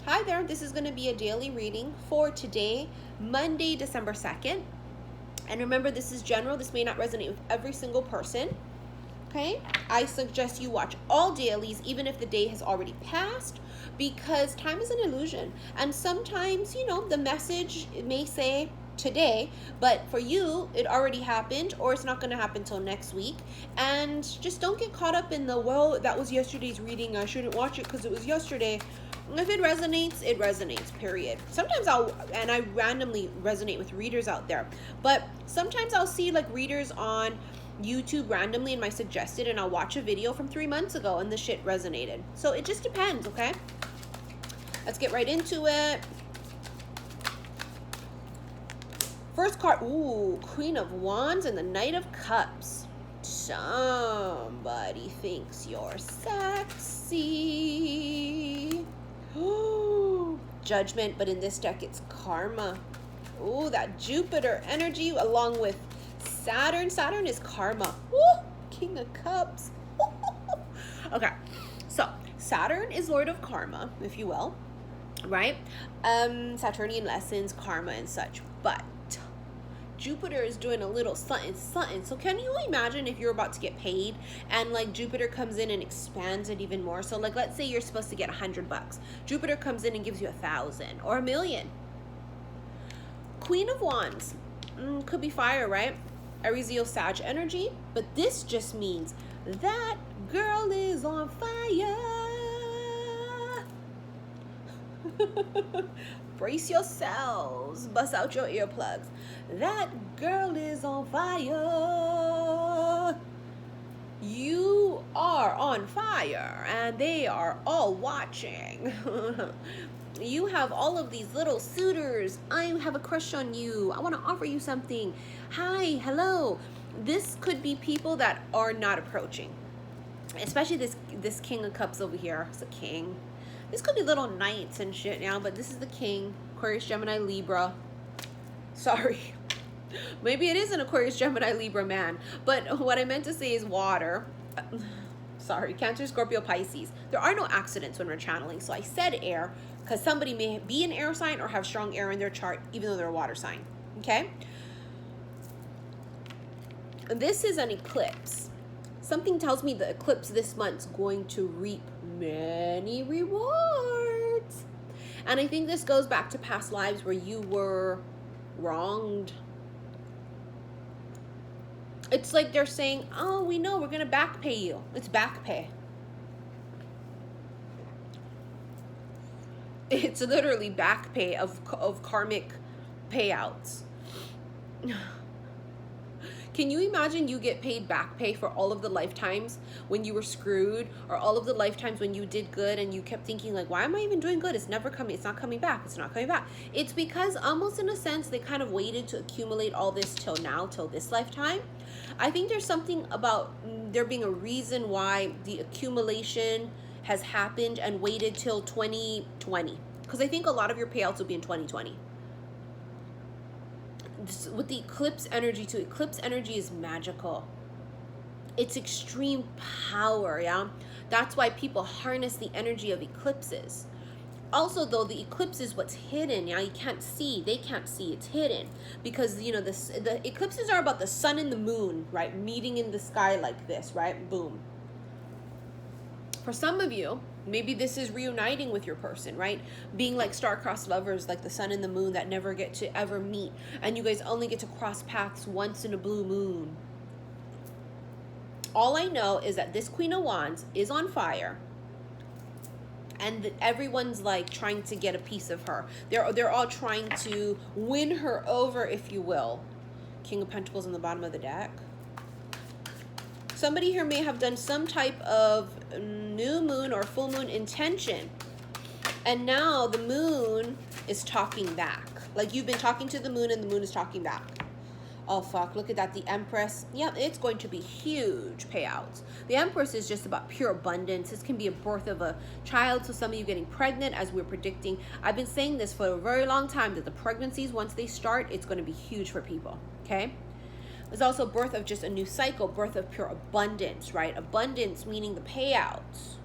Hi there, this is going to be a daily reading for today, Monday, December 2nd. And remember, this is general. This may not resonate with every single person. Okay? I suggest you watch all dailies, even if the day has already passed, because time is an illusion. And sometimes, the message may say today, but for you, it already happened, or it's not going to happen till next week. And just don't get caught up in the, well, that was yesterday's reading, I shouldn't watch it because it was yesterday. If it resonates, period. Sometimes I randomly resonate with readers out there, but sometimes I'll see like readers on YouTube randomly in my suggested, and I'll watch a video from 3 months ago and the shit resonated. So it just depends, okay? Let's get right into it. First card, ooh, Queen of Wands and the Knight of Cups. Somebody thinks you're sexy. Judgment, but in this deck it's karma. Ooh, that Jupiter energy along with Saturn. Saturn is karma. Ooh, King of Cups. Okay, so Saturn is Lord of Karma, if you will, right? Saturnian lessons, karma and such, but Jupiter is doing a little something. So can you imagine if you're about to get paid and like Jupiter comes in and expands it even more? So like, let's say you're supposed to get $100. Jupiter comes in and gives you 1,000 or 1,000,000. Queen of Wands, could be fire, right? Aries, Leo, Sag energy, but this just means that girl is on fire. Brace yourselves, bust out your earplugs. That girl is on fire. You are on fire, and they are all watching. You have all of these little suitors. I have a crush on you. I want to offer you something. Hi, hello. This could be people that are not approaching, especially this King of Cups over here. It's a king. This could be little knights and shit now, but this is the king. Aquarius, Gemini, Libra. Sorry. Maybe it is an Aquarius, Gemini, Libra man. But what I meant to say is water. Sorry, Cancer, Scorpio, Pisces. There are no accidents when we're channeling. So I said air because somebody may be an air sign or have strong air in their chart, even though they're a water sign. Okay? This is an eclipse. Something tells me the eclipse this month's going to reap many rewards. And I think this goes back to past lives where you were wronged. It's like they're saying, oh, we know, we're going to back pay you. It's back pay. It's literally back pay of karmic payouts. Can you imagine you get paid back pay for all of the lifetimes when you were screwed, or all of the lifetimes when you did good and you kept thinking like, why am I even doing good? It's never coming. It's not coming back. It's not coming back. It's because almost in a sense, they kind of waited to accumulate all this till now, till this lifetime. I think there's something about there being a reason why the accumulation has happened and waited till 2020. Because I think a lot of your payouts will be in 2020. With the eclipse energy too, eclipse energy is magical. It's extreme power, yeah? That's why people harness the energy of eclipses. Also, though, the eclipse is what's hidden, yeah? You can't see, they can't see, it's hidden. Because, the eclipses are about the sun and the moon, right? Meeting in the sky like this, right? Boom. For some of you, maybe this is reuniting with your person, right? Being like star-crossed lovers, like the sun and the moon that never get to ever meet. And you guys only get to cross paths once in a blue moon. All I know is that this Queen of Wands is on fire. And that everyone's like trying to get a piece of her. They're all trying to win her over, if you will. King of Pentacles on the bottom of the deck. Somebody here may have done some type of new moon or full moon intention. And now the moon is talking back. Like you've been talking to the moon and the moon is talking back. Oh, fuck. Look at that. The Empress. Yeah, it's going to be huge payouts. The Empress is just about pure abundance. This can be a birth of a child. So some of you getting pregnant, as we're predicting. I've been saying this for a very long time, that the pregnancies, once they start, it's going to be huge for people. Okay? There's also birth of just a new cycle, birth of pure abundance, right? Abundance meaning the payouts.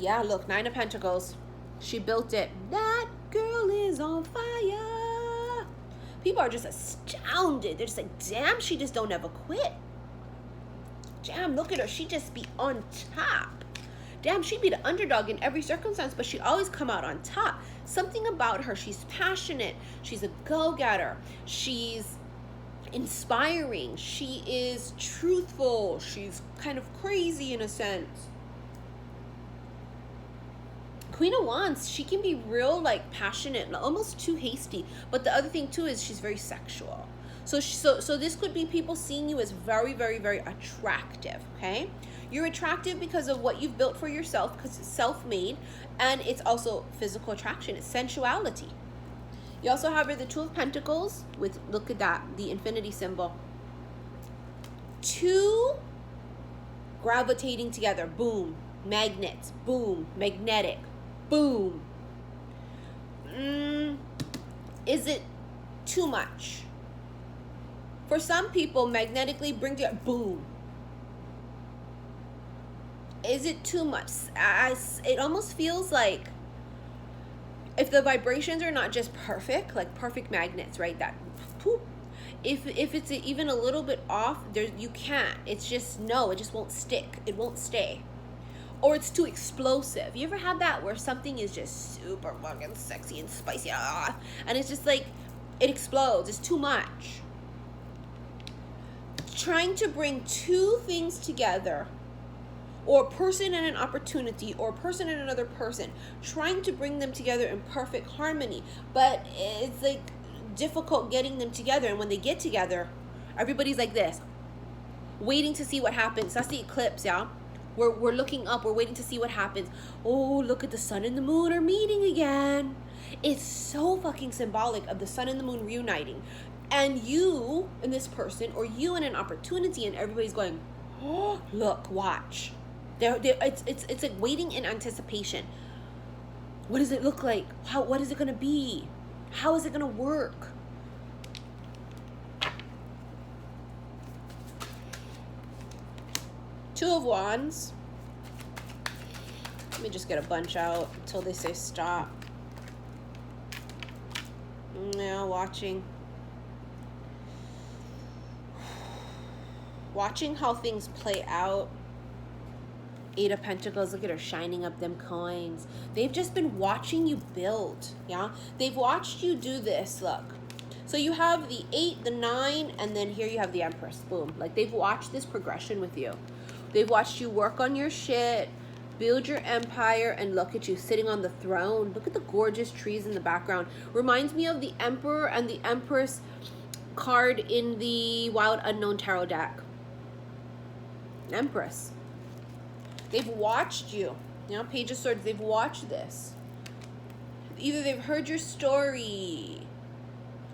Yeah, look, Nine of Pentacles. She built it. That girl is on fire. People are just astounded. They're just like, damn, she just don't ever quit. Damn, look at her. She just be on top. Damn, she'd be the underdog in every circumstance, but she always come out on top. Something about her. She's passionate. She's a go-getter. She's inspiring. She is truthful. She's kind of crazy in a sense. Queen of Wands, she can be real, like, passionate and almost too hasty. But the other thing too is she's very sexual. So this could be people seeing you as very, very, very attractive. Okay, you're attractive because of what you've built for yourself, because it's self-made, and it's also physical attraction. It's sensuality. You also have the Two of Pentacles with, look at that, the infinity symbol. Two gravitating together. Boom. Magnets. Boom. Magnetic. Boom. Is it too much? For some people, magnetically bring together. Boom. Is it too much? It almost feels like if the vibrations are not just perfect, like perfect magnets, right? That poof. If it's even a little bit off, you can't. It's just, no, it just won't stick. It won't stay. Or it's too explosive. You ever had that where something is just super fucking sexy and spicy, and it's just like, it explodes. It's too much. Trying to bring two things together, or a person and an opportunity, or a person and another person, trying to bring them together in perfect harmony, but it's like difficult getting them together. And when they get together, everybody's like this, waiting to see what happens. That's the eclipse, yeah. We're looking up, we're waiting to see what happens. Oh, look at the sun and the moon are meeting again. It's so fucking symbolic of the sun and the moon reuniting, and you and this person, or you and an opportunity, and everybody's going, oh, look, watch. It's like waiting in anticipation. What does it look like? What is it gonna be? How is it gonna work? Two of Wands. Let me just get a bunch out until they say stop. Yeah, watching how things play out. Eight of Pentacles, look at her shining up them coins. They've just been watching you build, yeah? They've watched you do this, look. So you have the 8, the 9, and then here you have the Empress, boom. Like, they've watched this progression with you. They've watched you work on your shit, build your empire, and look at you sitting on the throne. Look at the gorgeous trees in the background. Reminds me of the Emperor and the Empress card in the Wild Unknown Tarot deck. Empress. They've watched you. You know, Page of Swords, they've watched this. Either they've heard your story,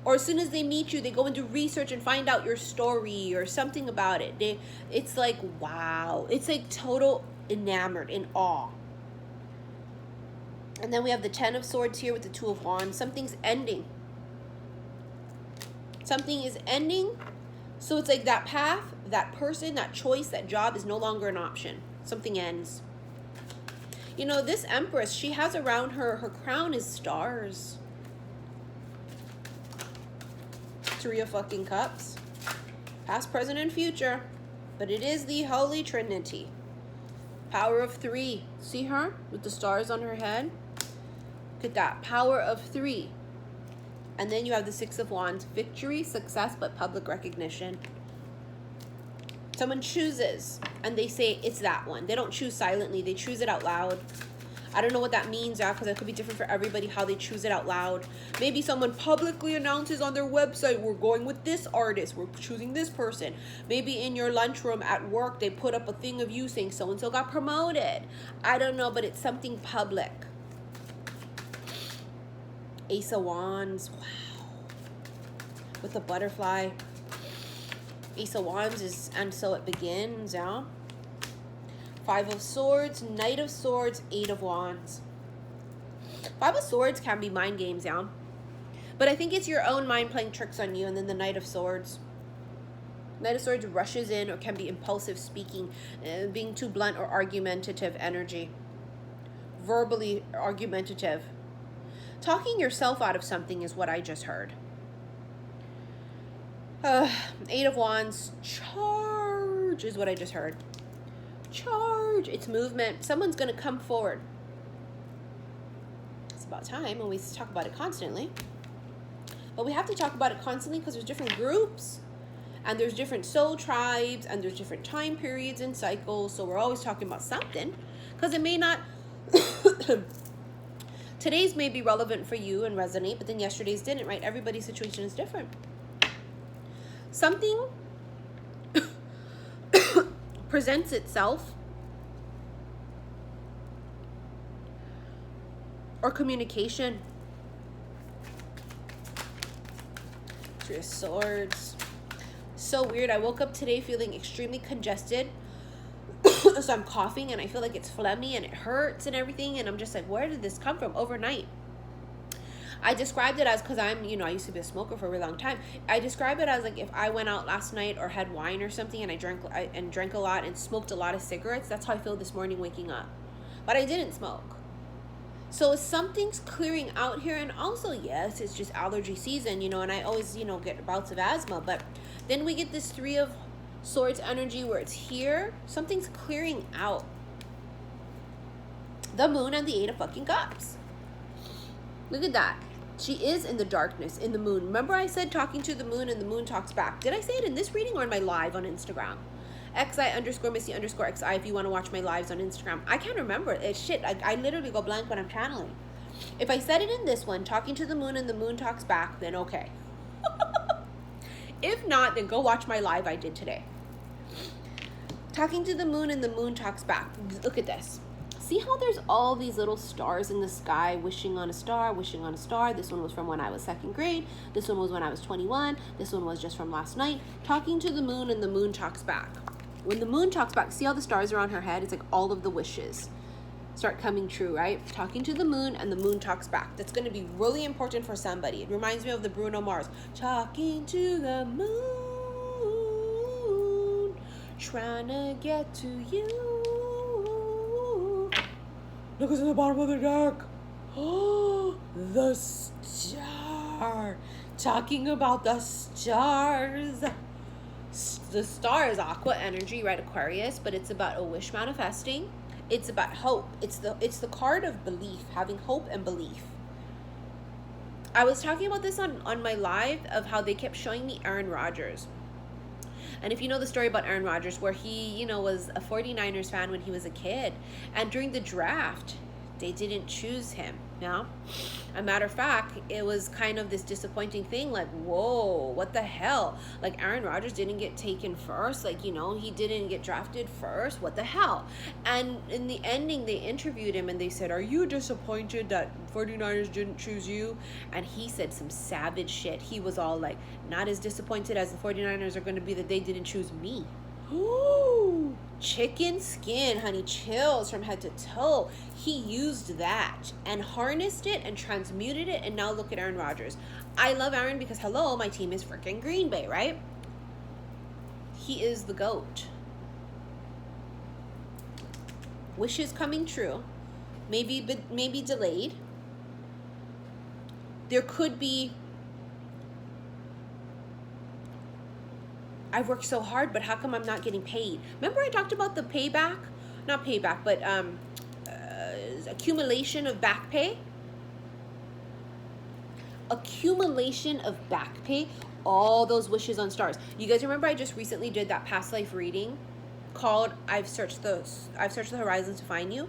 or as soon as they meet you, they go into research and find out your story or something about it. It's like, wow. It's like total enamored, in awe. And then we have the 10 of Swords here with the 2 of Wands. Something's ending. Something is ending. So it's like that path, that person, that choice, that job is no longer an option. Something ends. You know, this Empress, she has around her, her crown is stars. 3 of fucking Cups. Past, present, and future. But it is the Holy Trinity. Power of 3. See her with the stars on her head? Look at that. Power of 3. And then you have the 6 of Wands. Victory, success, but public recognition. Someone chooses and they say it's that one. They don't choose silently. They choose it out loud. I don't know what that means, yeah, because it could be different for everybody how they choose it out loud. Maybe someone publicly announces on their website, we're going with this artist, we're choosing this person. Maybe in your lunchroom at work, they put up a thing of you saying so-and-so got promoted. I don't know, but it's something public. Ace of Wands, wow. With the butterfly. Ace of Wands is, and so it begins, yeah. 5 of Swords, Knight of Swords, 8 of Wands. 5 of Swords can be mind games, yeah. But I think it's your own mind playing tricks on you. And then the Knight of Swords. Knight of Swords rushes in, or can be impulsive speaking, being too blunt or argumentative energy. verbally argumentative. Talking yourself out of something is what I just heard. Eight of Wands, charge is what I just heard. Charge. It's movement. Someone's going to come forward. It's about time, and we talk about it constantly. But we have to talk about it constantly because there's different groups, and there's different soul tribes, and there's different time periods and cycles. So we're always talking about something, because it may not... Today's may be relevant for you and resonate, but then yesterday's didn't, right? Everybody's situation is different. Something presents itself, or communication. Three of Swords. So weird. I woke up today feeling extremely congested. So I'm coughing and I feel like it's phlegmy and it hurts and everything, and I'm just like, where did this come from overnight? I described it as, because I'm, you know, I used to be a smoker for a really long time. I describe it as like if I went out last night or had wine or something and I drank a lot and smoked a lot of cigarettes. That's how I feel this morning waking up. But I didn't smoke. So something's clearing out here. And also, yes, it's just allergy season, you know, and I always, you know, get bouts of asthma. But then we get this Three of Swords energy where it's here. Something's clearing out. The Moon and the Eight of fucking Cups. Look at that. She is in the darkness, in the moon. Remember I said talking to the moon and the moon talks back. Did I say it in this reading or in my live on Instagram? XI_Missy_XI if you want to watch my lives on Instagram. I can't remember. It's shit. I literally go blank when I'm channeling. If I said it in this one, talking to the moon and the moon talks back, then okay. If not, then go watch my live I did today. Talking to the moon and the moon talks back. Look at this. See how there's all these little stars in the sky, wishing on a star, wishing on a star. This one was from when I was 2nd grade. This one was when I was 21. This one was just from last night. Talking to the moon and the moon talks back. When the moon talks back, see how the stars are on her head? It's like all of the wishes start coming true, right? Talking to the moon and the moon talks back. That's going to be really important for somebody. It reminds me of the Bruno Mars. Talking to the moon, trying to get to you. Look what's at the bottom of the deck. Oh, the star. Talking about the stars. The star is aqua energy, right? Aquarius, but it's about a wish manifesting. It's about hope. It's the card of belief, having hope and belief. I was talking about this on my live of how they kept showing me Aaron Rodgers. And if you know the story about Aaron Rodgers, where he, you know, was a 49ers fan when he was a kid, and during the draft, they didn't choose him, you know? A matter of fact, it was kind of this disappointing thing, like, whoa, what the hell? Like, Aaron Rodgers didn't get taken first, like, you know, he didn't get drafted first, what the hell? And in the ending, they interviewed him, and they said, are you disappointed that 49ers didn't choose you? And he said some savage shit. He was all like, not as disappointed as the 49ers are going to be that they didn't choose me. Ooh, chicken skin, honey, chills from head to toe. He used that and harnessed it and transmuted it, and now look at Aaron Rodgers. I love Aaron because, hello, my team is freaking Green Bay, right? He is the GOAT. Wishes coming true. Maybe delayed. There could be, I've worked so hard, but how come I'm not getting paid? Remember I talked about the payback? Not payback, but accumulation of back pay? Accumulation of back pay. All those wishes on stars. You guys remember I just recently did that past life reading called I've searched the horizons to find you,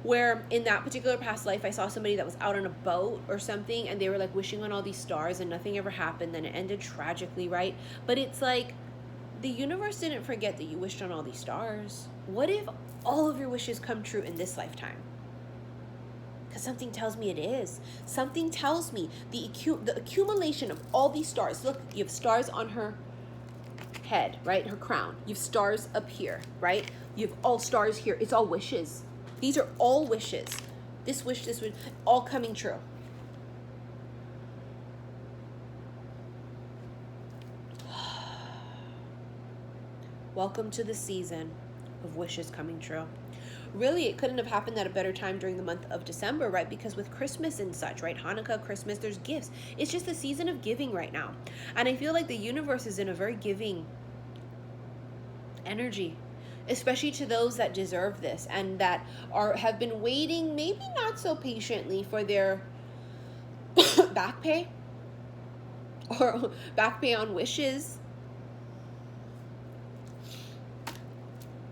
where in that particular past life I saw somebody that was out on a boat or something, and they were like wishing on all these stars and nothing ever happened. Then it ended tragically, right? But it's like the universe didn't forget that you wished on all these stars. What if all of your wishes come true in this lifetime? Because something tells me it is. Something tells me the accumulation of all these stars. Look, you have stars on her head, right? Her crown. You have stars up here, right? You have all stars here. It's all wishes. These are all wishes. This wish, all coming true. Welcome to the season of wishes coming true. really it couldn't have happened at a better time during the month of December, right? Because with Christmas and such, right? Hanukkah, Christmas, there's gifts. It's just the season of giving right now. And I feel like the universe is in a very giving energy, especially to those that deserve this and that have been waiting, maybe not so patiently, for their back pay or back pay on wishes.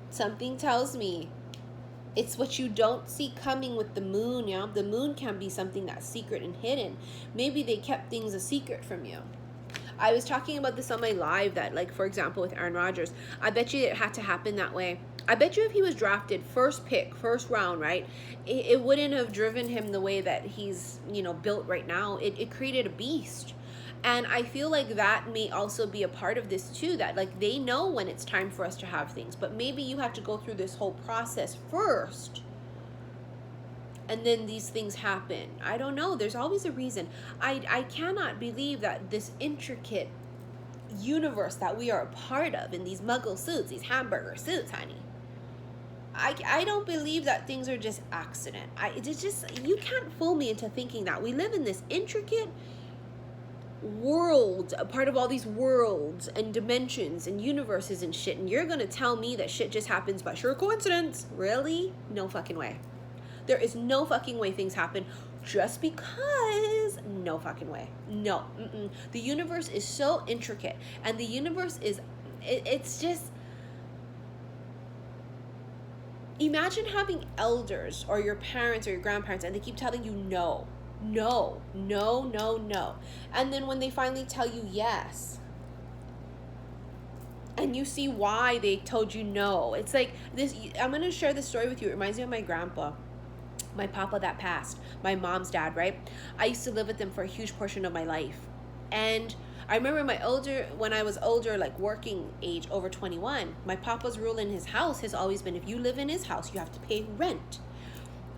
Something tells me it's what you don't see coming with the moon. Yeah, the moon can be something that's secret and hidden. Maybe they kept things a secret from you. I was talking about this on my live that, like, for example, with Aaron Rodgers, I bet you it had to happen that way. I bet you if he was drafted first pick, first round, right, it wouldn't have driven him the way that he's, you know, built right now. It created a beast. And I feel like that may also be a part of this too, that like they know when it's time for us to have things, but maybe you have to go through this whole process first and then these things happen. I don't know. There's always a reason. I cannot believe that this intricate universe that we are a part of in these muggle suits, these hamburger suits, honey. I don't believe that things are just accident. It's just, you can't fool me into thinking that. We live in this intricate world, a part of all these worlds and dimensions and universes and shit, and you're gonna tell me that shit just happens by sheer coincidence? Really? No fucking way. There is no fucking way things happen just because. No fucking way. No. The universe is so intricate, and the universe is, it's just, imagine having elders or your parents or your grandparents and they keep telling you no. And then when they finally tell you yes, and you see why they told you no, it's like this. I'm going to share this story with you. It reminds me of my grandpa, my papa that passed, my mom's dad, right? I used to live with them for a huge portion of my life. And I remember when I was older, like working age, over 21, my papa's rule in his house has always been, if you live in his house, you have to pay rent.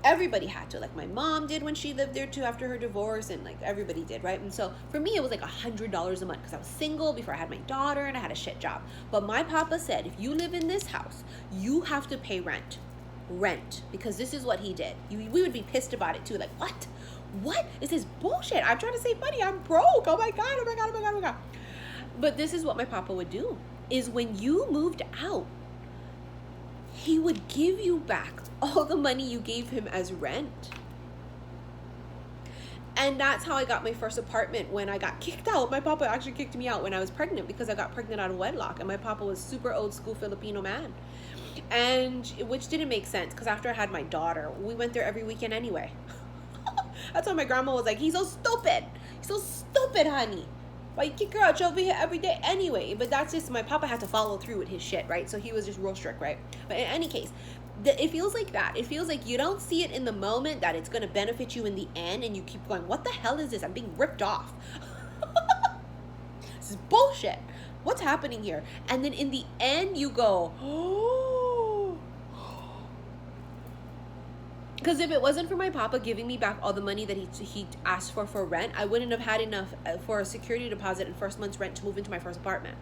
Everybody had to, like my mom did when she lived there too after her divorce, and like everybody did, right? And so for me, it was like $100 a month because I was single before I had my daughter and I had a shit job. But my papa said, if you live in this house, you have to pay rent, because this is what he did. We would be pissed about it too, like, what is this bullshit? I'm trying to save money, I'm broke. Oh my god. But this is what my papa would do, is when you moved out, he would give you back all the money you gave him as rent. And that's how I got my first apartment when I got kicked out. My papa actually kicked me out when I was pregnant, because I got pregnant out of wedlock, and my papa was super old school Filipino man, and which didn't make sense, because after I had my daughter, we went there every weekend anyway. That's why my grandma was like, he's so stupid, honey, why you kick her out? She'll be here every day anyway. But that's just, my papa had to follow through with his shit, right? So he was just real strict, right? But in any case, it feels like that. It feels like you don't see it in the moment that it's going to benefit you in the end, and you keep going, what the hell is this? I'm being ripped off. This is bullshit. What's happening here? And then in the end, you go, oh. Because if it wasn't for my papa giving me back all the money that he asked for rent, I wouldn't have had enough for a security deposit and first month's rent to move into my first apartment.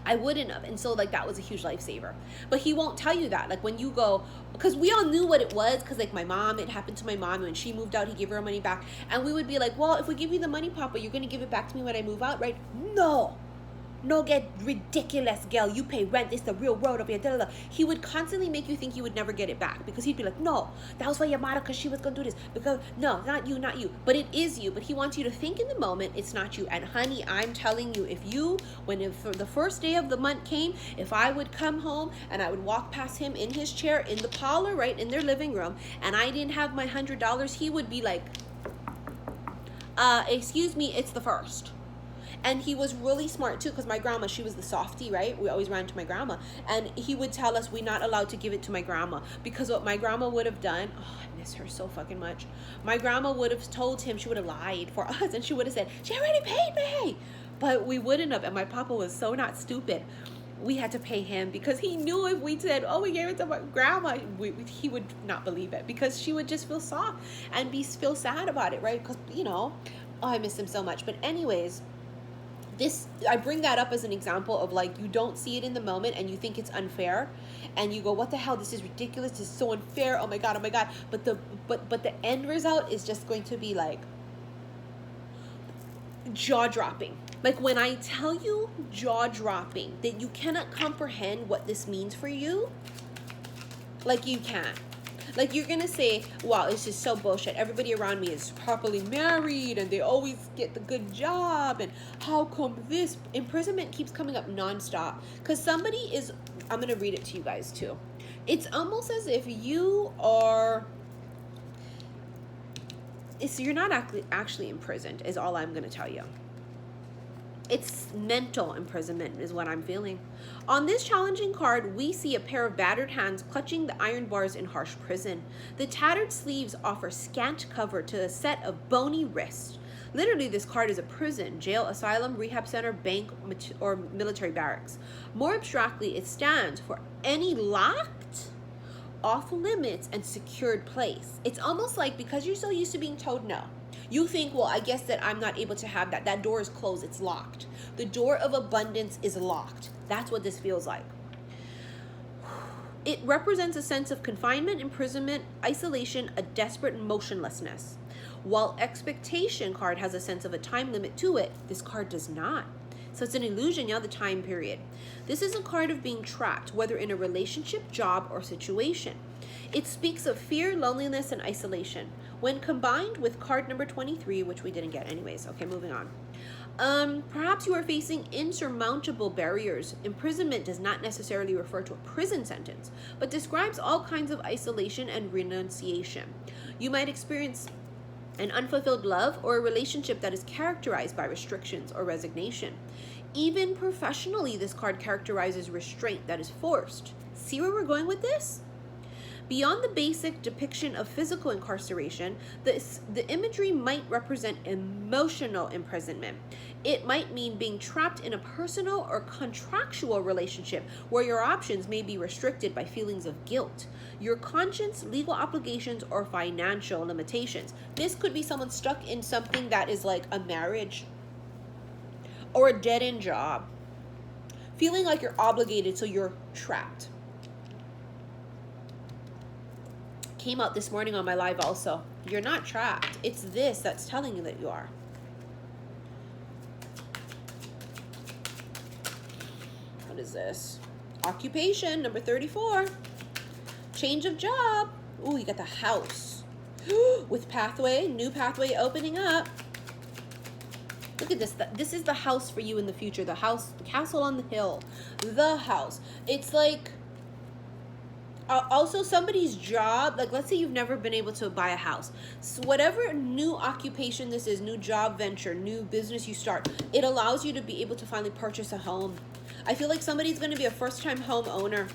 I wouldn't have. And so like that was a huge lifesaver. But he won't tell you that. Like when you go, because we all knew what it was, because like my mom, it happened to my mom when she moved out, he gave her money back. And we would be like, well, if we give you the money, papa, you're going to give it back to me when I move out, right? No, get ridiculous, girl. You pay rent. It's the real world over here. He would constantly make you think you would never get it back, because he'd be like, no, that was for your mother because she was going to do this. Because, no, not you. But it is you. But he wants you to think in the moment it's not you. And honey, I'm telling you, if the first day of the month came, if I would come home and I would walk past him in his chair in the parlor, right, in their living room, and I didn't have my $100, he would be like, excuse me, it's the first. And he was really smart too, because my grandma, she was the softie, right? We always ran to my grandma, and he would tell us we're not allowed to give it to my grandma, because what my grandma would have done, oh, I miss her so fucking much. My grandma would have told him, she would have lied for us, and she would have said, she already paid me, but we wouldn't have. And my papa was so not stupid. We had to pay him, because he knew if we said, oh, we gave it to my grandma, he would not believe it, because she would just feel soft and feel sad about it, right? Because, you know, oh, I miss him so much. But anyways, this, I bring that up as an example of like, you don't see it in the moment and you think it's unfair and you go, what the hell, this is ridiculous, this is so unfair, oh my god, but the end result is just going to be like jaw-dropping. Like when I tell you jaw-dropping, that you cannot comprehend what this means for you, like you can't. Like you're gonna say, wow, this is so bullshit. Everybody around me is happily married and they always get the good job. And how come this imprisonment keeps coming up nonstop? Because somebody is, I'm gonna read it to you guys too. It's almost as if you are, you're not actually imprisoned is all I'm gonna tell you. It's mental imprisonment is what I'm feeling. On this challenging card, we see a pair of battered hands clutching the iron bars in harsh prison. The tattered sleeves offer scant cover to a set of bony wrists. Literally, this card is a prison, jail, asylum, rehab center, bank, or military barracks. More abstractly, it stands for any locked, off limits, and secured place. It's almost like because you're so used to being told no, you think, well, I guess that I'm not able to have that. That door is closed. It's locked. The door of abundance is locked. That's what this feels like. It represents a sense of confinement, imprisonment, isolation, a desperate motionlessness. While expectation card has a sense of a time limit to it, this card does not. So it's an illusion, the time period. This is a card of being trapped, whether in a relationship, job, or situation. It speaks of fear, loneliness, and isolation. When combined with card number 23, which we didn't get anyways. Okay, moving on. Perhaps you are facing insurmountable barriers. Imprisonment does not necessarily refer to a prison sentence, but describes all kinds of isolation and renunciation. You might experience an unfulfilled love or a relationship that is characterized by restrictions or resignation. Even professionally, this card characterizes restraint that is forced. See where we're going with this? Beyond the basic depiction of physical incarceration, the imagery might represent emotional imprisonment. It might mean being trapped in a personal or contractual relationship where your options may be restricted by feelings of guilt, your conscience, legal obligations, or financial limitations. This could be someone stuck in something that is like a marriage or a dead-end job, feeling like you're obligated, so you're trapped. Came out this morning on my live also. You're not trapped. It's this that's telling you that you are. What is this? Occupation, number 34. Change of job. Ooh, you got the house. With pathway, new pathway opening up. Look at this. This is the house for you in the future. The house, the castle on the hill. The house. It's like, also somebody's job, like let's say you've never been able to buy a house. So whatever new occupation this is, new job venture, new business you start, it allows you to be able to finally purchase a home. I feel like somebody's going to be a first-time home owner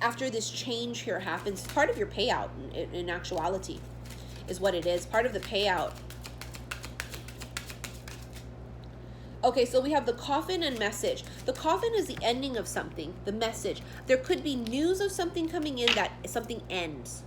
after this change here happens. It's part of your payout in actuality is what it is. Part of the payout. Okay, so we have the coffin and message. The coffin is the ending of something, the message. There could be news of something coming in that something ends.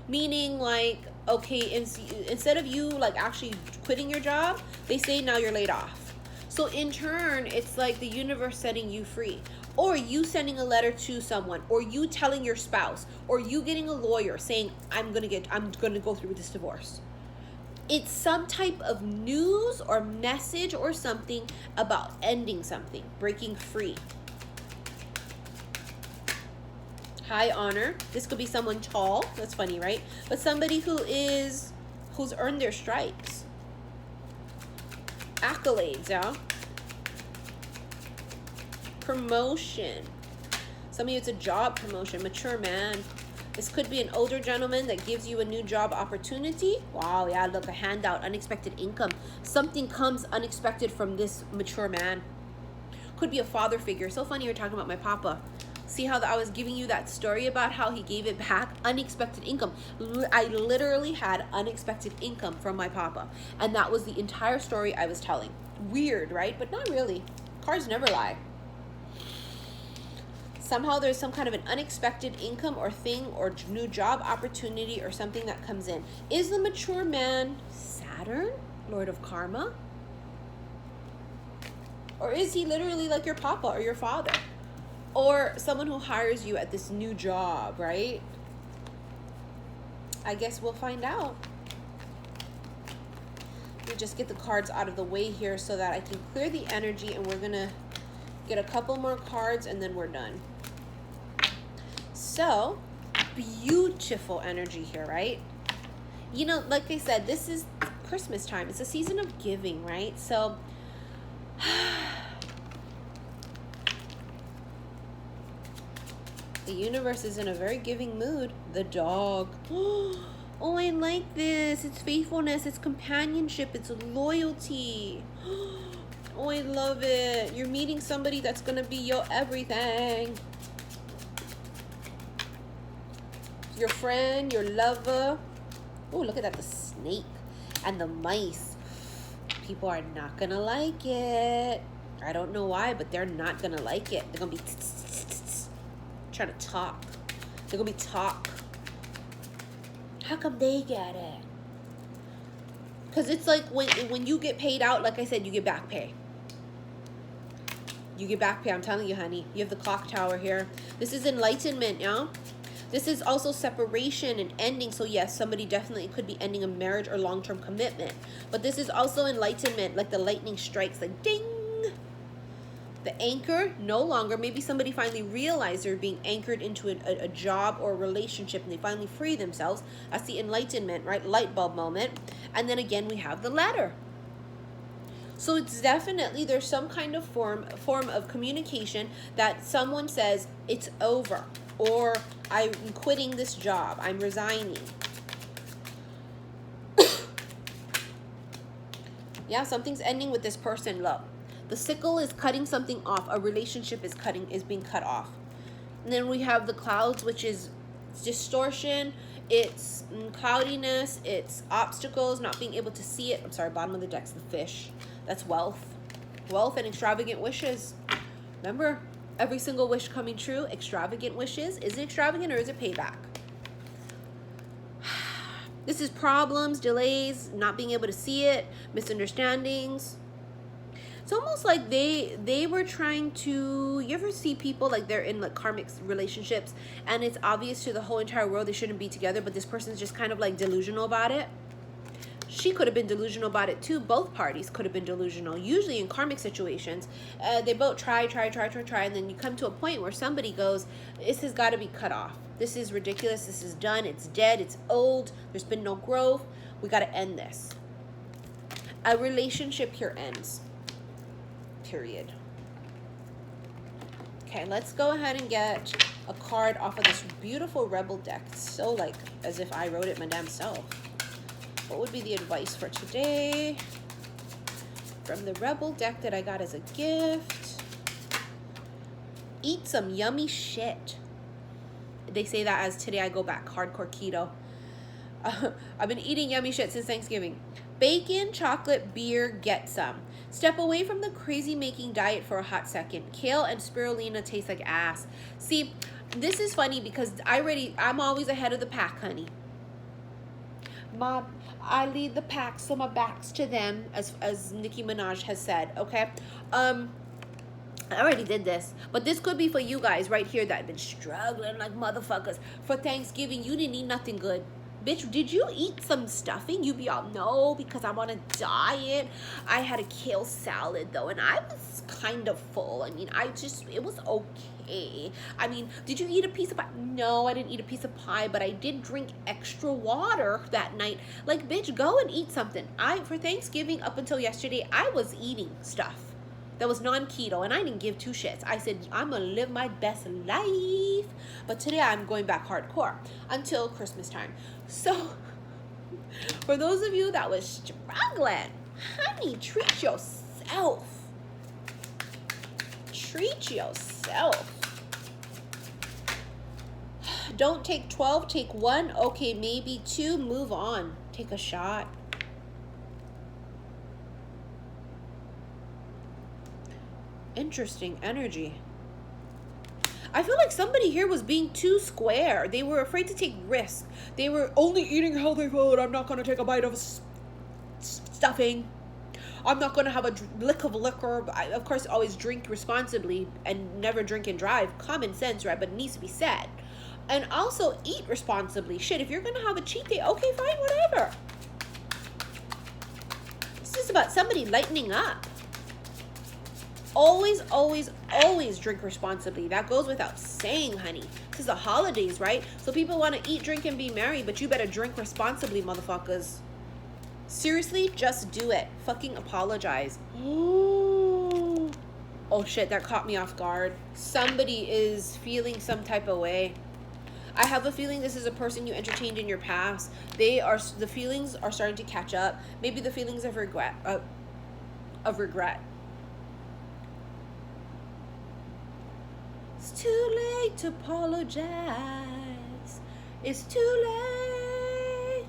Meaning like, okay, instead of you like actually quitting your job, they say now you're laid off. So in turn, it's like the universe setting you free. Or you sending a letter to someone, or you telling your spouse, or you getting a lawyer saying, I'm gonna go through with this divorce. It's some type of news or message or something about ending something, breaking free. High honor. This could be someone tall. That's funny, right? But somebody who's earned their stripes. Accolades, yeah. Promotion. Some of you, it's a job promotion. Mature man. This could be an older gentleman that gives you a new job opportunity. Wow, yeah, look, a handout, unexpected income. Something comes unexpected from this mature man. Could be a father figure. So funny you're talking about my papa. See how I was giving you that story about how he gave it back? Unexpected income. I literally had unexpected income from my papa. And that was the entire story I was telling. Weird, right? But not really. Cards never lie. Somehow there's some kind of an unexpected income or thing or new job opportunity or something that comes in. Is the mature man Saturn, Lord of Karma? Or is he literally like your papa or your father? Or someone who hires you at this new job, right? I guess we'll find out. Let me just get the cards out of the way here so that I can clear the energy, and we're gonna get a couple more cards and then we're done. So, beautiful energy here, right? You know, like I said, this is Christmas time. It's a season of giving, right? So, the universe is in a very giving mood. The dog. Oh, I like this. It's faithfulness. It's companionship. It's loyalty. Oh, I love it. You're meeting somebody that's going to be your everything. Your friend, your lover. Oh, look at that. The snake and the mice. People are not going to like it. I don't know why, but they're not going to like it. They're going to be trying to talk. They're going to be talk. How come they get it? Because it's like when you get paid out, like I said, you get back pay. You get back pay. I'm telling you, honey. You have the clock tower here. This is enlightenment, yeah? This is also separation and ending. So yes, somebody definitely could be ending a marriage or long-term commitment. But this is also enlightenment, like the lightning strikes, like ding. The anchor, no longer. Maybe somebody finally realized they're being anchored into a job or a relationship, and they finally free themselves. That's the enlightenment, right? Light bulb moment. And then again, we have the ladder. So it's definitely, there's some kind of form of communication that someone says, it's over. Or I'm quitting this job. I'm resigning. Yeah, something's ending with this person. Look. The sickle is cutting something off. A relationship is being cut off. And then we have the clouds, which is distortion. It's cloudiness. It's obstacles, not being able to see it. I'm sorry, bottom of the deck's the fish. That's wealth. Wealth and extravagant wishes. Remember, every single wish coming true. Extravagant wishes. Is it extravagant or is it payback? This is problems, delays, not being able to see it, misunderstandings. It's almost like they were trying to, you ever see people like they're in like karmic relationships and it's obvious to the whole entire world they shouldn't be together, but this person's just kind of like delusional about it. She could have been delusional about it too. Both parties could have been delusional. Usually in karmic situations, they both try, and then you come to a point where somebody goes, this has got to be cut off. This is ridiculous. This is done. It's dead. It's old. There's been no growth. We got to end this. A relationship here ends. Period. Okay, let's go ahead and get a card off of this beautiful Rebel deck. It's so like as if I wrote it my damn self. What would be the advice for today from the Rebel deck that I got as a gift? Eat some yummy shit. They say that as today I go back hardcore keto. I've been eating yummy shit since Thanksgiving. Bacon, chocolate, beer, get some. Step away from the crazy making diet for a hot second. Kale and spirulina taste like ass. See, this is funny because I'm always ahead of the pack, honey. I lead the pack, so my back's to them, as Nicki Minaj has said, okay? I already did this, but this could be for you guys right here that have been struggling like motherfuckers. For Thanksgiving, you didn't eat nothing good. Bitch, did you eat some stuffing? You be all, no, because I'm on a diet. I had a kale salad, though, and I was kind of full. I mean, it was okay. I mean, did you eat a piece of pie? No, I didn't eat a piece of pie, but I did drink extra water that night. Like, bitch, go and eat something. For Thanksgiving, up until yesterday, I was eating stuff that was non-keto, and I didn't give two shits. I said, I'm gonna live my best life. But today I'm going back hardcore until Christmas time. So, for those of you that was struggling, honey, treat yourself. Treat yourself. Don't take 12, take 1. Okay, maybe 2, move on. Take a shot. Interesting energy. I feel like somebody here was being too square. They were afraid to take risks. They were only eating healthy food. I'm not going to take a bite of stuffing. I'm not going to have a lick of liquor. Of course, always drink responsibly and never drink and drive. Common sense, right? But it needs to be said. And also eat responsibly. Shit, if you're going to have a cheat day, okay, fine, whatever. This is about somebody lightening up. Always, always, always drink responsibly. That goes without saying, honey. This is the holidays, right? So people want to eat, drink, and be merry, but you better drink responsibly, motherfuckers. Seriously, just do it. Fucking apologize. Oh shit, that caught me off guard. Somebody is feeling some type of way. I have a feeling this is a person you entertained in your past. The feelings are starting to catch up. Maybe the feelings of regret. It's too late to apologize. It's too late.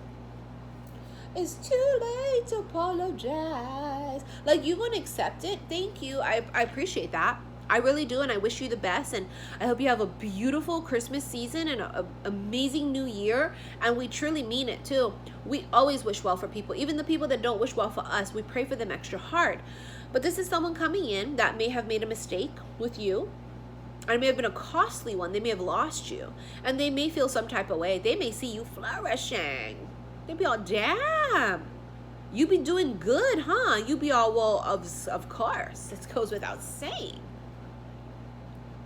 It's too late to apologize. Like, you want to accept it. Thank you. I appreciate that. I really do, and I wish you the best, and I hope you have a beautiful Christmas season and an amazing new year, and we truly mean it too. We always wish well for people, even the people that don't wish well for us. We pray for them extra hard. But this is someone coming in that may have made a mistake with you, and it may have been a costly one. They may have lost you, and they may feel some type of way. They may see you flourishing. They'd be all, damn, you be doing good, huh? You be all, well, of course. This goes without saying.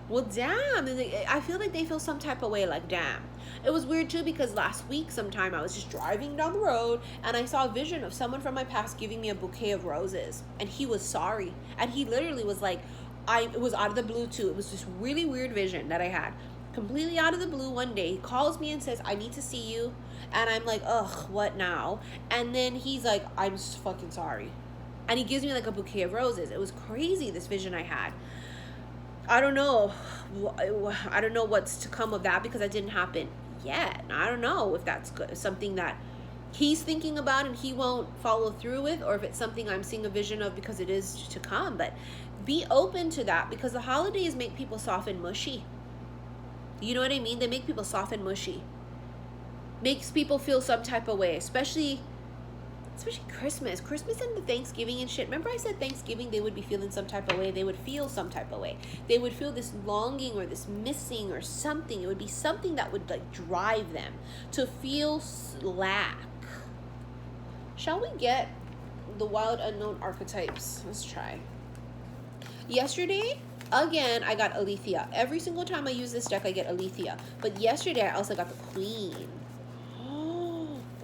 Well, damn. I feel like they feel some type of way, like, damn. It was weird, too, because last week sometime I was just driving down the road, and I saw a vision of someone from my past giving me a bouquet of roses, and he was sorry. And he literally was like, it was out of the blue, too. It was this really weird vision that I had. Completely out of the blue one day, he calls me and says, I need to see you. And I'm like, ugh, what now? And then he's like, I'm fucking sorry. And he gives me like a bouquet of roses. It was crazy, this vision I had. I don't know. I don't know what's to come of that because that didn't happen yet. I don't know if that's good, something that he's thinking about and he won't follow through with, or if it's something I'm seeing a vision of because it is to come. But be open to that, because the holidays make people soft and mushy. You know what I mean? They make people soft and mushy. Makes people feel some type of way, especially Christmas and the Thanksgiving and shit. Remember I said Thanksgiving they would be feeling some type of way. They would feel some type of way. They would feel this longing or this missing or something. It would be something that would like drive them to feel lack. Shall we get the wild unknown archetypes? Let's try. Yesterday, again, I got Alethea. Every single time I use this deck, I get Alethea. But yesterday, I also got the Queen.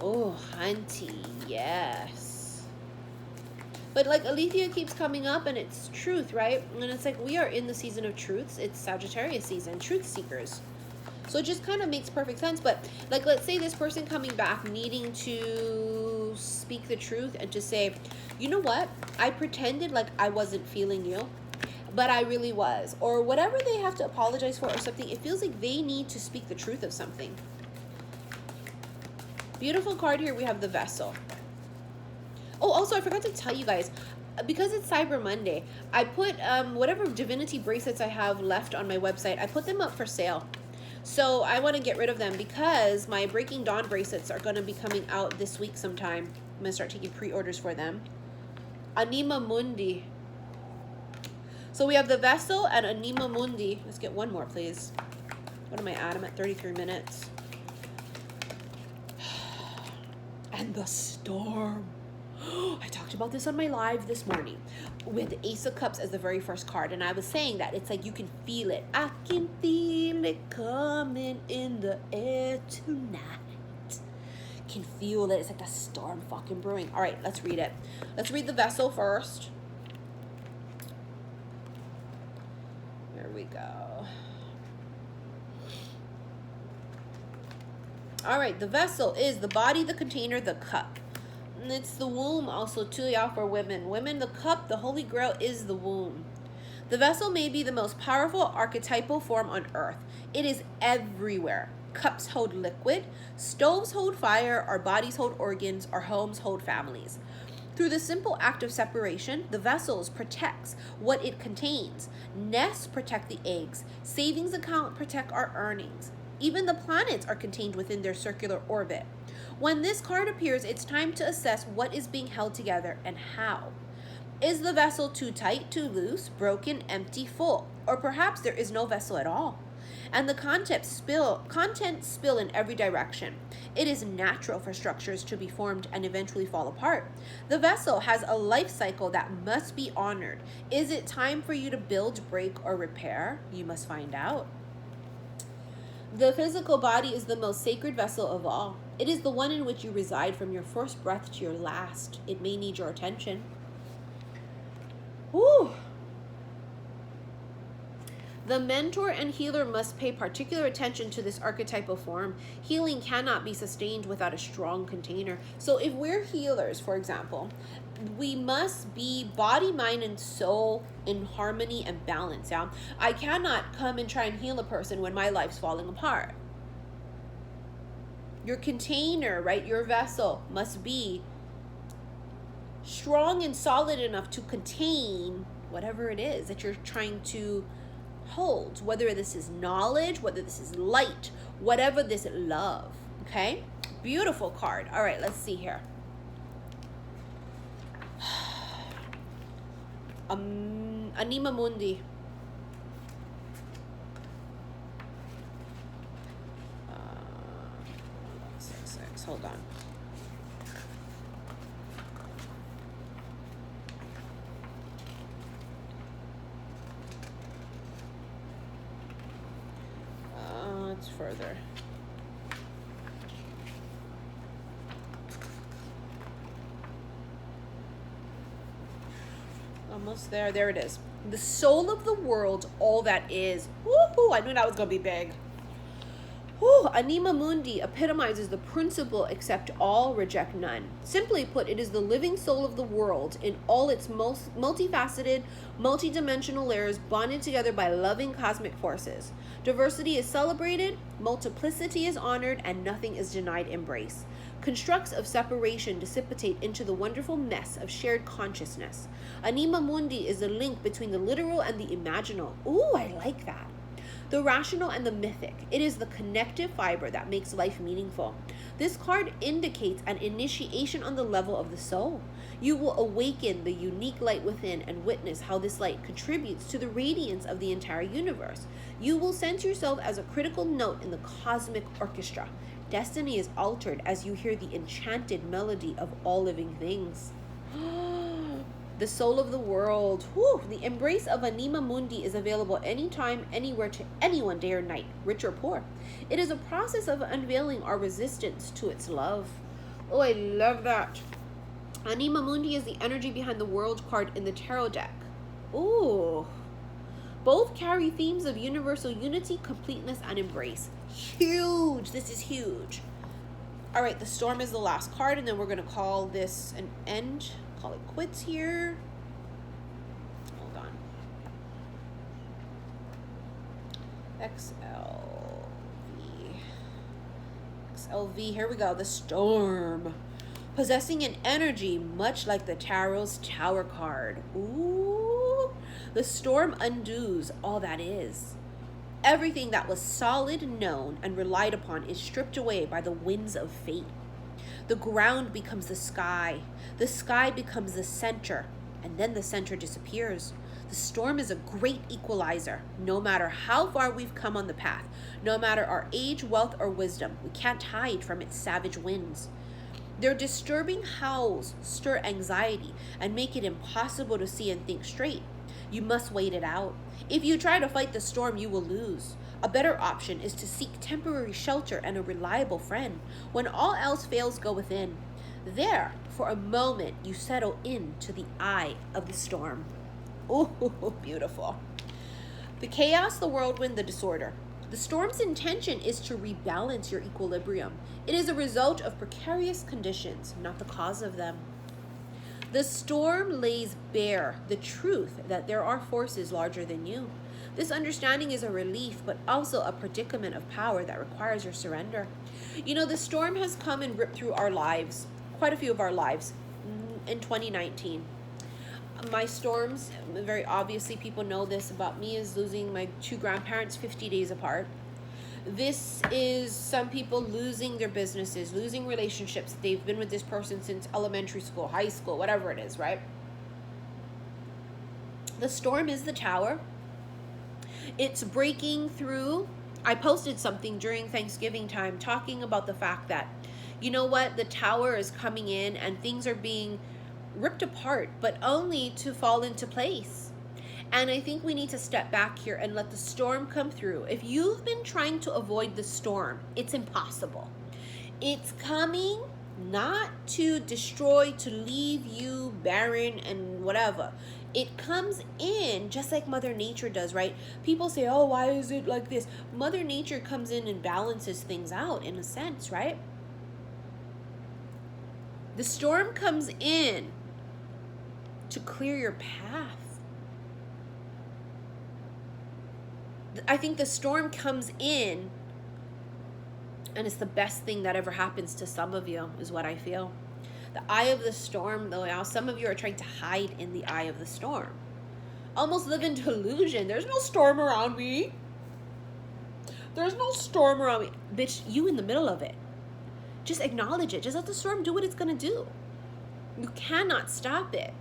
Oh, hunty, yes. But like Alethea keeps coming up, and it's truth, right? And it's like we are in the season of truths. It's Sagittarius season, truth seekers. So it just kind of makes perfect sense. But like, let's say this person coming back needing to speak the truth and to say, you know what? I pretended like I wasn't feeling you, but I really was. Or whatever they have to apologize for or something. It feels like they need to speak the truth of something. Beautiful card here. We have the Vessel. Oh, also, I forgot to tell you guys, because it's Cyber Monday, I put whatever divinity bracelets I have left on my website, I put them up for sale. So I want to get rid of them because my Breaking Dawn bracelets are going to be coming out this week sometime. I'm going to start taking pre-orders for them. Anima Mundi. So we have the Vessel and Anima Mundi. Let's get one more, please. What am I at? I'm at 33 minutes. And the Storm. I talked about this on my live this morning with the Ace of Cups as the very first card, and I was saying that it's like you can feel it. I can feel it coming in the air tonight. Can feel it. It's like a storm fucking brewing. All right, let's read it. Let's read the Vessel first. Here we go. All right, the Vessel is the body, the container, the cup. And it's the womb also too, y'all, for women. Women, the cup, the Holy Grail is the womb. The Vessel may be the most powerful archetypal form on earth. It is everywhere. Cups hold liquid, stoves hold fire, our bodies hold organs, our homes hold families. Through the simple act of separation, the vessels protects what it contains. Nests protect the eggs. Savings account protect our earnings. Even the planets are contained within their circular orbit. When this card appears, it's time to assess what is being held together and how. Is the vessel too tight, too loose, broken, empty, full? Or perhaps there is no vessel at all, and the contents spill in every direction. It is natural for structures to be formed and eventually fall apart. The vessel has a life cycle that must be honored. Is it time for you to build, break, or repair? You must find out. The physical body is the most sacred vessel of all. It is the one in which you reside from your first breath to your last. It may need your attention. Whew. The mentor and healer must pay particular attention to this archetypal form. Healing cannot be sustained without a strong container. So if we're healers, for example, we must be body, mind, and soul in harmony and balance. Yeah? I cannot come and try and heal a person when my life's falling apart. Your container, right, your vessel must be strong and solid enough to contain whatever it is that you're trying to hold, whether this is knowledge, whether this is light, whatever this love. Okay, beautiful card. All right, let's see here. Anima Mundi. Hold on. It's further. Almost there. There it is. The soul of the world, all that is. Woohoo! I knew that was going to be big. Whew, Anima Mundi epitomizes the principle accept all, reject none. Simply put, it is the living soul of the world in all its most multifaceted, multidimensional layers bonded together by loving cosmic forces. Diversity is celebrated, multiplicity is honored, and nothing is denied embrace. Constructs of separation dissipate into the wonderful mess of shared consciousness. Anima Mundi is the link between the literal and the imaginal. Ooh, I like that. The rational and the mythic. It is the connective fiber that makes life meaningful. This card indicates an initiation on the level of the soul. You will awaken the unique light within and witness how this light contributes to the radiance of the entire universe. You will sense yourself as a critical note in the cosmic orchestra. Destiny is altered as you hear the enchanted melody of all living things. The soul of the world. Whew. The embrace of Anima Mundi is available anytime, anywhere, to anyone, day or night, rich or poor. It is a process of unveiling our resistance to its love. Oh, I love that. Anima Mundi is the energy behind the world card in the tarot deck. Ooh. Both carry themes of universal unity, completeness, and embrace. Huge. This is huge. All right, the storm is the last card, and then we're going to call this an end. Call it quits here. Hold on. XLV. Here we go. The storm. Possessing an energy much like the tarot's Tower card. Ooh. The storm undoes all that is. Everything that was solid, known, and relied upon is stripped away by the winds of fate. The ground becomes the sky becomes the center, and then the center disappears. The storm is a great equalizer. No matter how far we've come on the path, no matter our age, wealth, or wisdom, we can't hide from its savage winds. Their disturbing howls stir anxiety and make it impossible to see and think straight. You must wait it out. If you try to fight the storm, you will lose. A better option is to seek temporary shelter and a reliable friend. When all else fails, go within. There, for a moment, you settle into the eye of the storm. Oh, beautiful. The chaos, the whirlwind, the disorder. The storm's intention is to rebalance your equilibrium. It is a result of precarious conditions, not the cause of them. The storm lays bare the truth that there are forces larger than you. This understanding is a relief, but also a predicament of power that requires your surrender. You know, the storm has come and ripped through our lives, quite a few of our lives, in 2019. My storms, very obviously people know this about me, is losing my two grandparents 50 days apart. This is some people losing their businesses, losing relationships. They've been with this person since elementary school, high school, whatever it is, right? The storm is the Tower. It's breaking through. I posted something during Thanksgiving time talking about the fact that, you know what, the Tower is coming in and things are being ripped apart, but only to fall into place. And I think we need to step back here and let the storm come through. If you've been trying to avoid the storm, it's impossible. It's coming not to destroy, to leave you barren and whatever. It comes in just like Mother Nature does, right? People say, oh, why is it like this? Mother Nature comes in and balances things out in a sense, right? The storm comes in to clear your path. I think the storm comes in and it's the best thing that ever happens to some of you, is what I feel. The eye of the storm, though, now some of you are trying to hide in the eye of the storm. Almost live in delusion. There's no storm around me. There's no storm around me. Bitch, you in the middle of it. Just acknowledge it. Just let the storm do what it's going to do. You cannot stop it.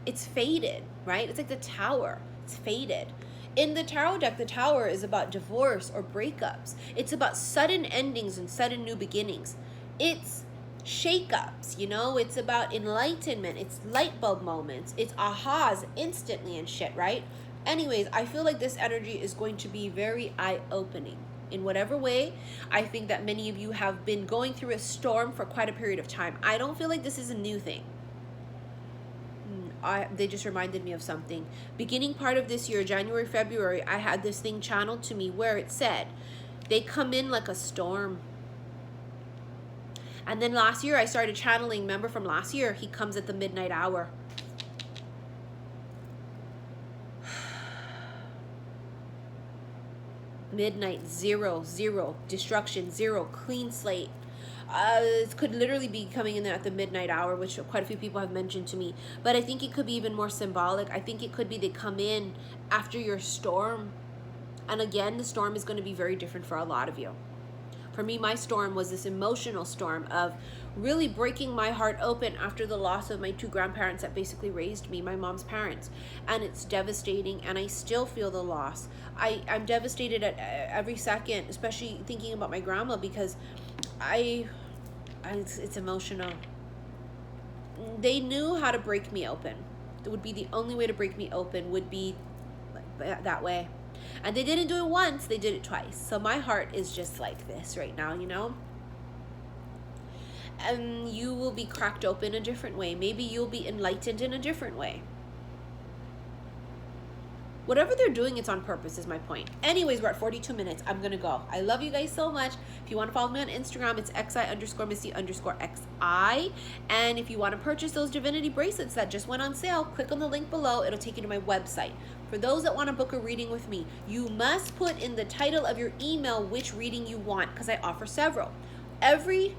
It's fated, right? It's like the Tower. It's fated. In the tarot deck, the Tower is about divorce or breakups. It's about sudden endings and sudden new beginnings. It's shakeups, you know? It's about enlightenment. It's light bulb moments. It's ahas instantly and shit, right? Anyways, I feel like this energy is going to be very eye-opening. In whatever way, I think that many of you have been going through a storm for quite a period of time. I don't feel like this is a new thing. They just reminded me of something. Beginning part of this year, January, February, I had this thing channeled to me where it said, they come in like a storm. And then last year, I started channeling, remember from last year, he comes at the midnight hour. Midnight, 0, 0, destruction, 0, clean slate. It could literally be coming in there at the midnight hour, which quite a few people have mentioned to me. But I think it could be even more symbolic. I think it could be they come in after your storm. And again, the storm is going to be very different for a lot of you. For me, my storm was this emotional storm of really breaking my heart open after the loss of my 2 grandparents that basically raised me, my mom's parents. And it's devastating, and I still feel the loss. I'm devastated at every second, especially thinking about my grandma, because it's emotional. They knew how to break me open. It would be the only way to break me open, would be like that way. And they didn't do it once, they did it twice. So my heart is just like this right now, you know? And you will be cracked open a different way. Maybe you'll be enlightened in a different way. Whatever they're doing, it's on purpose, is my point. Anyways, we're at 42 minutes. I'm going to go. I love you guys so much. If you want to follow me on Instagram, it's xi_misty_xi. And if you want to purchase those divinity bracelets that just went on sale, click on the link below. It'll take you to my website. For those that want to book a reading with me, you must put in the title of your email which reading you want, because I offer several. Every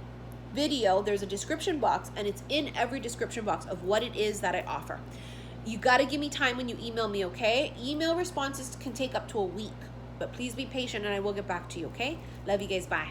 video, there's a description box, and it's in every description box of what it is that I offer. You got to give me time when you email me, okay? Email responses can take up to a week, but please be patient and I will get back to you, okay? Love you guys. Bye.